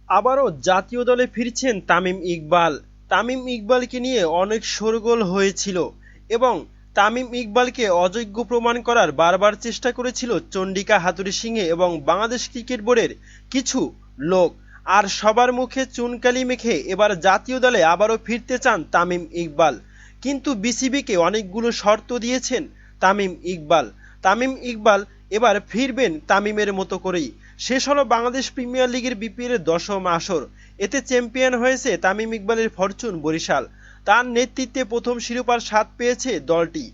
আবারও জাতীয় দলে ফিরছেন তামিম ইকবাল। তামিম ইকবালকে নিয়ে অনেক শোরগোল হয়েছিল এবং তামিম ইকবালকে অযোগ্য প্রমাণ করার বারবার চেষ্টা করেছিল চন্ডিকা হাথুরুসিংহে এবং বাংলাদেশ ক্রিকেট বোর্ডের কিছু লোক। আর সবার মুখে চুনকালি মেখে এবার জাতীয় দলে আবারও ফিরতে চান তামিম ইকবাল। কিন্তু বিসিবিকে অনেকগুলো শর্ত দিয়েছেন তামিম ইকবাল। তামিম ইকবাল এবার ফিরবেন তামিমের মতো করেই। শেষ হলো বাংলাদেশ প্রিমিয়ার লিগের বিপিএলের 10ম আসর। এতে চ্যাম্পিয়ন হয়েছে তামিম ইকবালের ফরচুন বরিশাল। তার নেতৃত্বে প্রথম শিরোপার স্বাদ পেয়েছে দলটি।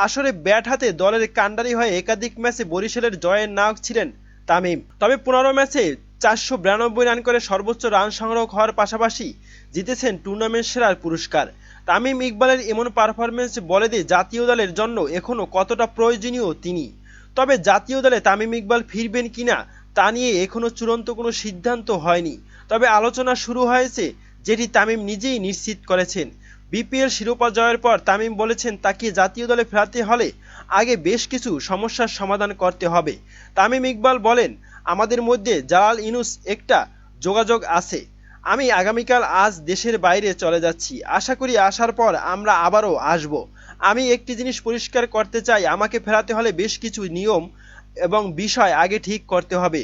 আসরে ব্যাট হাতে দলের কাণ্ডারি হয়ে একাধিক ম্যাচে বরিশালের জয়ের নায়ক ছিলেন তামিম। তবে 15 ম্যাচে 492 রান করে সর্বোচ্চ রান সংগ্রহ হওয়ার পাশাপাশি জিতেছেন টুর্নামেন্ট সেরার পুরস্কার। তামিম ইকবালের এমন পারফরম্যান্স বলে দেয় জাতীয় দলের জন্য এখনও কতটা প্রয়োজনীয় তিনি। তবে জাতীয় দলে তামিম ইকবাল ফিরবেন কিনা তা নিয়ে এখনও চূড়ান্ত কোনো সিদ্ধান্ত হয়নি। তবে আলোচনা শুরু হয়েছে, যেটি তামিম নিজেই নিশ্চিত করেছেন। বিপিএল শিরোপা জয়ের পর তামিম বলেছেন তাকে জাতীয় দলে ফেরাতে হলে আগে বেশ কিছু সমস্যার সমাধান করতে হবে। তামিম ইকবাল বলেন, আমাদের মধ্যে জালাল ইউনুস একটা যোগাযোগ আছে। আমি আগামীকাল আজ দেশের বাইরে চলে যাচ্ছি, আশা করি আসার পর আমরা আবারও আসব। আমি একটি জিনিস পরিষ্কার করতে চাই, আমাকে ফেরাতে হলে বেশ কিছু নিয়ম এবং বিষয় আগে ঠিক করতে হবে,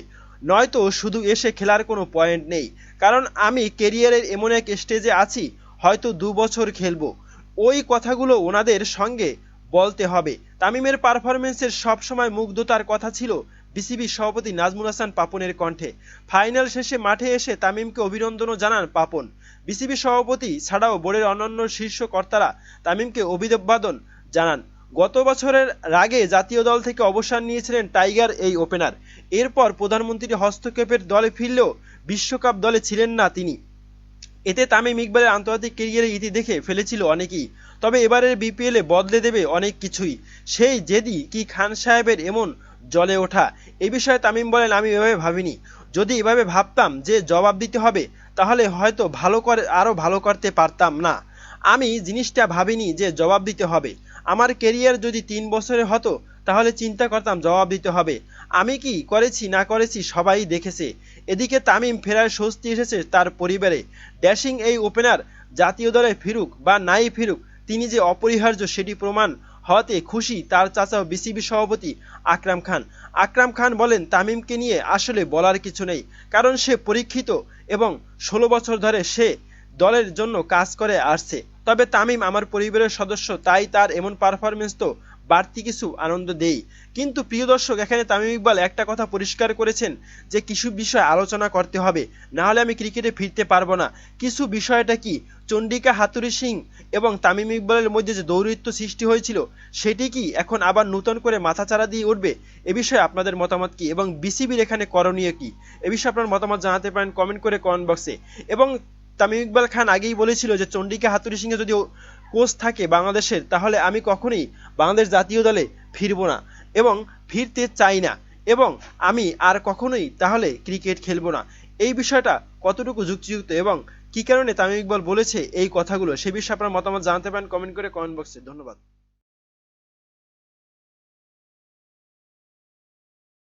নয়তো শুধু এসে খেলার কোনো পয়েন্ট নেই। কারণ আমি কেরিয়ারের এমন এক স্টেজে আছি, হয়তো 2 বছর খেলবো। ওই কথাগুলো ওনাদের সঙ্গে বলতে হবে। তামিমের পারফরমেন্সের সবসময় মুগ্ধতার কথা ছিল বিসিবি সভাপতি নাজমুল হাসান পাপনের কণ্ঠে। ফাইনাল শেষে মাঠে এসে তামিমকে অভিনন্দনও জানান পাপন। বিসিবি সভাপতি ছাড়াও বোর্ডের অন্যান্য শীর্ষ কর্তারা তামিমকে অভিবাদন জানান। গত বছরের আগে জাতীয় দল থেকে অবসর নিয়েছিলেন টাইগার এই ওপেনার। এরপর প্রধানমন্ত্রীর হস্তক্ষেপের দলে ফিরলেও বিশ্বকাপ দলে ছিলেন না তিনি। এতে তামিম ইকবালের আন্তর্জাতিক ক্যারিয়ারের ইতি দেখে ফেলেছিল অনেকেই। তবে এবারের বিপিএলে বদলে দেবে অনেক কিছুই। সেই জেদি কি খান সাহেবের এমন জ্বলে ওঠা? এ বিষয়ে তামিম বলেন, আমি এভাবে ভাবিনি। যদি এভাবে ভাবতাম যে জবাব দিতে হবে, তাহলে হয়তো আরও ভালো করতে পারতাম না। আমি জিনিসটা ভাবিনি যে জবাব দিতে হবে। আমার ক্যারিয়ার যদি 3 বছরের হতো তাহলে চিন্তা করতাম জবাব দিতে হবে। আমি কি করেছি না করেছি সবাই দেখেছে। এদিকে তামিম ফেরার স্বস্তি এসেছে তার পরিবারে। ড্যাশিং এই ওপেনার জাতীয় দলে ফিরুক বা নাই ফিরুক, তিনি যে অপরিহার্য সেটি প্রমাণ হওয়াতে খুশি তার চাচা বিসিবি সভাপতি আকরাম খান। আকরাম খান বলেন, তামিমকে নিয়ে আসলে বলার কিছু নেই, কারণ সে পরীক্ষিত এবং 16 বছর ধরে সে দলের জন্য কাজ করে আসছে। তবে তামিম আমার পরিবারের সদস্য, তাই তার এমন পারফরমেন্স তো বাড়তি কিছু আনন্দ দেই। কিন্তু প্রিয় দর্শক, এখানে তামিম ইকবাল একটা কথা পরিষ্কার করেছেন যে কিছু বিষয় আলোচনা করতে হবে, না হলে আমি ক্রিকেটে ফিরতে পারবো না। কিছু বিষয়টা কি? চন্ডিকা হাথুরুসিংহে এবং তামিম ইকবালের মধ্যে যে দৌরাত্ম্য সৃষ্টি হয়েছিল, সেটি কি এখন আবার নতুন করে মাথাচাড়া দিয়ে উঠবে? এ বিষয়ে আপনাদের মতামত কি এবং বিসিবির এখানে করণীয় কি? এ বিষয়ে আপনার মতামত জানাতে পারেন কমেন্ট করে কমেন্ট বক্সে। এবং তামিম ইকবাল খান আগেই বলেছিল যে চন্ডিকা হাথুরুসিংহে যদি কোচ থাকে বাংলাদেশের, তাহলে আমি কখনোই বাংলাদেশ জাতীয় দলে ফিরবো না এবং ফিরতে চাই না, এবং আমি আর কখনোই তাহলে ক্রিকেট খেলবো না। এই বিষয়টা কতটুকু যুক্তিযুক্ত এবং কি কারণে তামিম ইকবাল বলেছে এই কথাগুলো, সে বিষয়ে আপনার মতামত জানাতে পারেন কমেন্ট করে কমেন্ট বক্সে। ধন্যবাদ।